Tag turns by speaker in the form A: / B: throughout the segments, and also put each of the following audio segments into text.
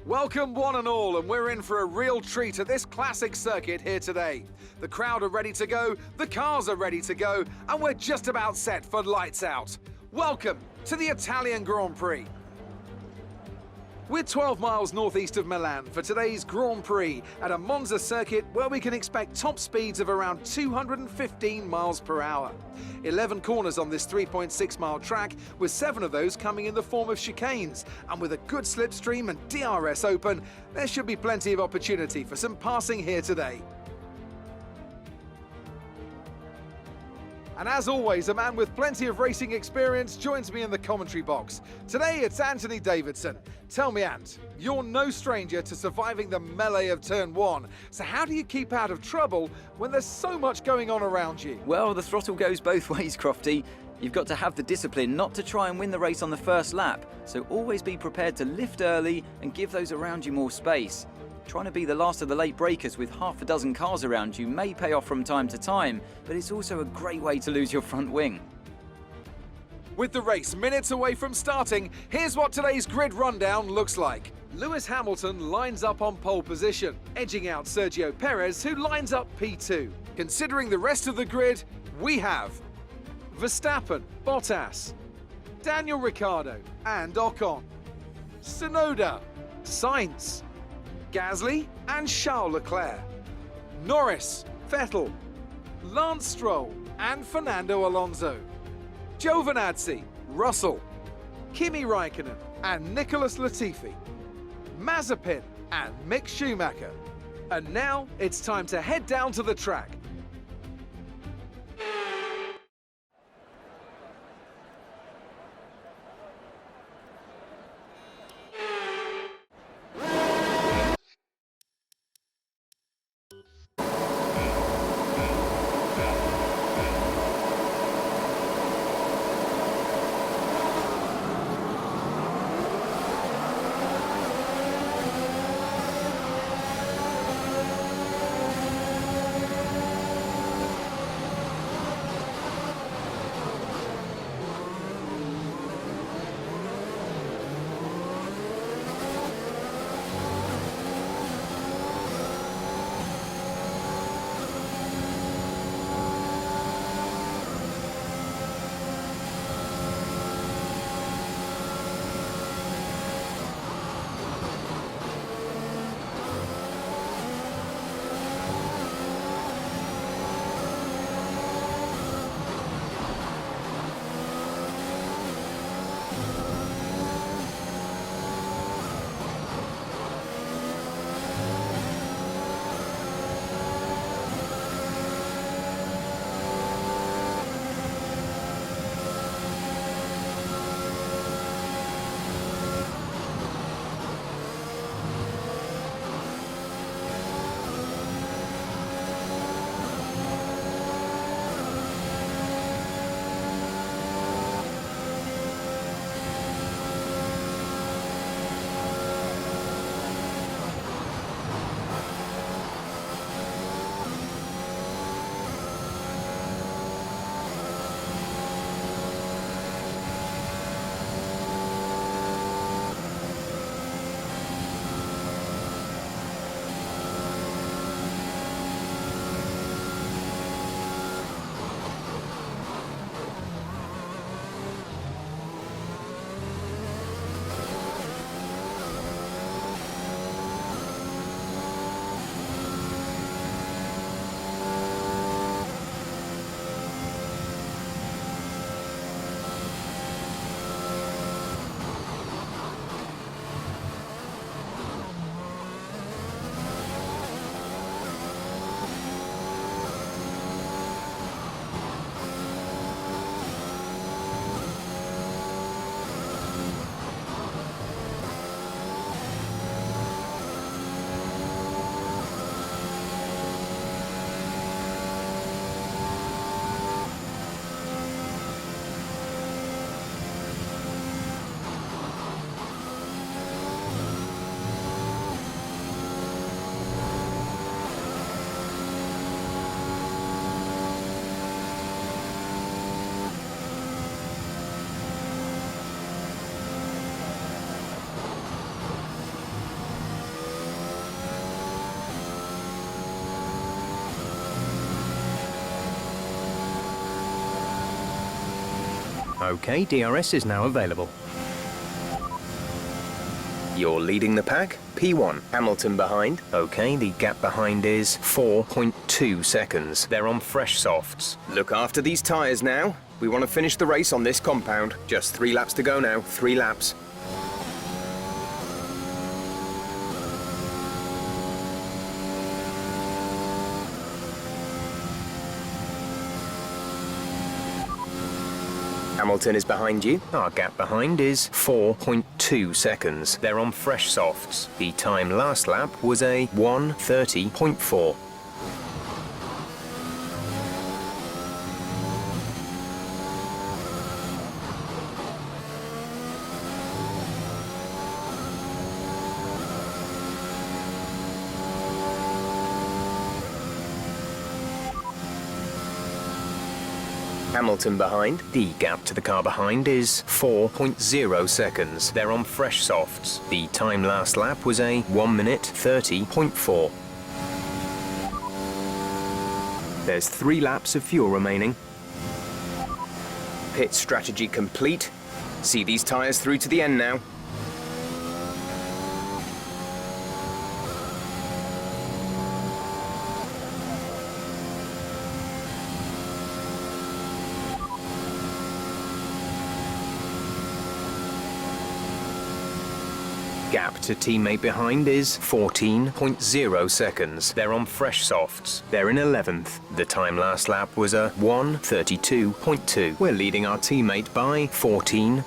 A: Welcome one and all, and we're in for a real treat at this classic circuit here today. The crowd are ready to go, the cars are ready to go, and we're just about set for lights out. Welcome to the Italian Grand Prix. We're 12 miles northeast of Milan for today's Grand Prix at a Monza circuit where we can expect top speeds of around 215 miles per hour. 11 corners on this 3.6 mile track, with 7 of those coming in the form of chicanes. And with a good slipstream and DRS open, there should be plenty of opportunity for some passing here today. And as always, a man with plenty of racing experience joins me in the commentary box. Today it's Anthony Davidson. Tell me, Ant, you're no stranger to surviving the melee of turn 1. So how do you keep out of trouble when there's so much going on around you?
B: Well, the throttle goes both ways, Crofty. You've got to have the discipline not to try and win the race on the first lap. So always be prepared to lift early and give those around you more space. Trying to be the last of the late breakers with half a dozen cars around you may pay off from time to time, but it's also a great way to lose your front wing.
A: With the race minutes away from starting, here's what today's grid rundown looks like. Lewis Hamilton lines up on pole position, edging out Sergio Perez, who lines up P2. Considering the rest of the grid, we have Verstappen, Bottas, Daniel Ricciardo and Ocon, Tsunoda, Sainz, Gasly and Charles Leclerc, Norris, Vettel, Lance Stroll and Fernando Alonso, Giovinazzi, Russell, Kimi Raikkonen and Nicholas Latifi, Mazepin and Mick Schumacher. And now it's time to head down to the track.
C: OK, DRS is now available.
D: You're leading the pack. P1. Hamilton behind. OK, the gap behind is 4.2 seconds. They're on fresh softs. Look after these tyres now. We want to finish the race on this compound. Just 3 laps to go now. 3 laps. Hamilton is behind you. Our gap behind is 4.2 seconds. They're on fresh softs. The time last lap was a 1:30.4. Hamilton behind. The gap to the car behind is 4.0 seconds. They're on fresh softs. The time last lap was a 1:30.4. There's 3 laps of fuel remaining. Pit strategy complete. See these tyres through to the end now. Gap to teammate behind is 14.0 seconds. They're on fresh softs. They're in 11th. The time last lap was a 1:32.2. We're leading our teammate by 14.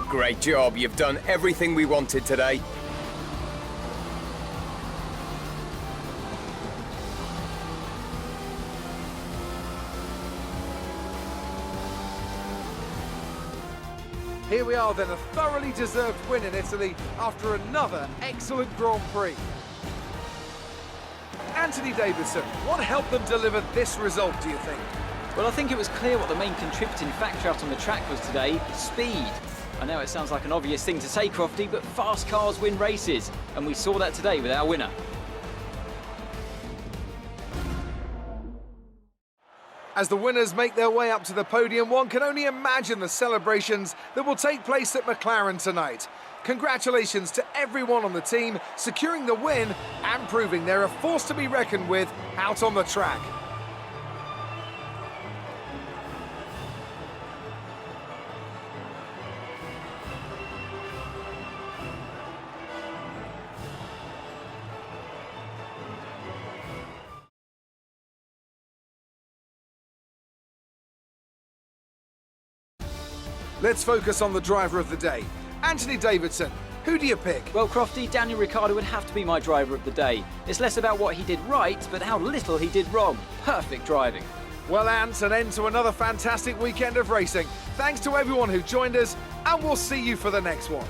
D: Great job. You've done everything we wanted today.
A: Here we are then, a thoroughly deserved win in Italy after another excellent Grand Prix. Anthony Davidson, what helped them deliver this result, do you think?
B: Well, I think it was clear what the main contributing factor out on the track was today: speed. I know it sounds like an obvious thing to say, Crofty, but fast cars win races, and we saw that today with our winner.
A: As the winners make their way up to the podium, one can only imagine the celebrations that will take place at McLaren tonight. Congratulations to everyone on the team, securing the win and proving they're a force to be reckoned with out on the track. Let's focus on the driver of the day. Anthony Davidson, who do you pick?
B: Well, Crofty, Daniel Ricciardo would have to be my driver of the day. It's less about what he did right, but how little he did wrong. Perfect driving.
A: Well, Ant, an end to another fantastic weekend of racing. Thanks to everyone who joined us, and we'll see you for the next one.